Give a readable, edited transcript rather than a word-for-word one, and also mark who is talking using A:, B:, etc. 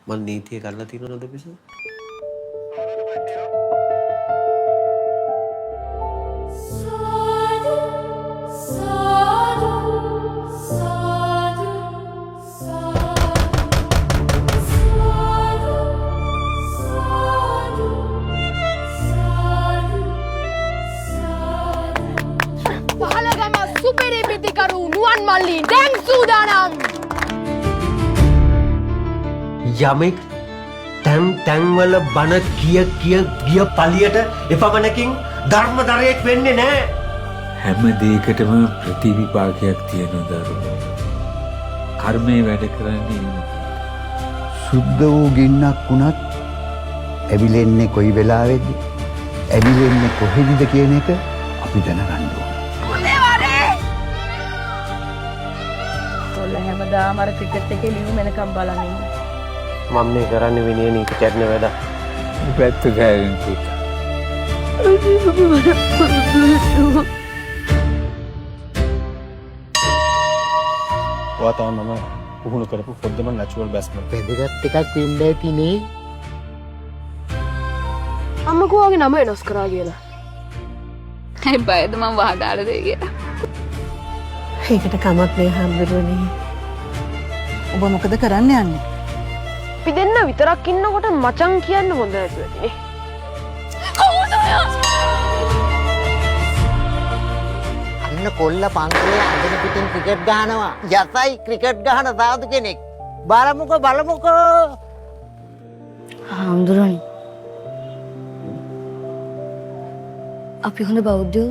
A: මං නීතිය කරලා තියෙනවද පිසු?
B: පහලගම සුපිරි පිටිකරු නුවන් මල්ලි දැන් සූදානම්.
A: යමෙක් තැන්වල බන කිය ගිය පලියට එපමණකින් ධර්මදරයෙක් වෙන්නේ නැහැ.
C: හැම දෙයකටම ප්‍රතිවිපාකයක් තියෙනවා දරුවෝ. කර්මය වැඩ කරන්නේ එහෙම.
D: සුද්ධ වූ ගින්නක් වුණත් ඇවිලෙන්නේ කොයි වෙලාවෙද? ඇවිලෙන්නේ කොහෙදද කියන එක අපි දැනගන්න ඕනේ.
B: ඔල්ල හැමදාම අර ක්‍රිකට් එකේ ලියු මෙනකම් බලන් ඉන්නේ.
A: මම මේ කරන්නේ විනය නීති කැඩන වැඩ.
C: පැත්ත ගෑවෙන් පුතා.
E: ඔයා තමයි මම පුහුණු කරපු පොඩ්ඩම නැචරල් බැස්මන්.
D: වැදගත් එකක් වෙන්න ඇතිනේ.
B: අම්මකෝ වගේ නම වෙනස් කරා කියලා.
F: ඇයි බයද මම වහදාලා දෙයි කියලා.
G: ඒකට කමක් නෑ හම්බුනේ.
H: ඔබ මොකද කරන්න යන්නේ?
B: අපි දෙන්න විතරක් ඉන්නකොට මචං කියන්න හොඳ නැතුව ඇතිනේ.
I: අන්න කොල්ල පන්සලේ අඳින පිටින් ක්‍රිකට් ගහනවා. යසයි ක්‍රිකට් ගහන සාදු කෙනෙක්. බලමුකෝ.
G: හාමුදුරනේ අපි හොඳ බෞද්ධයෝ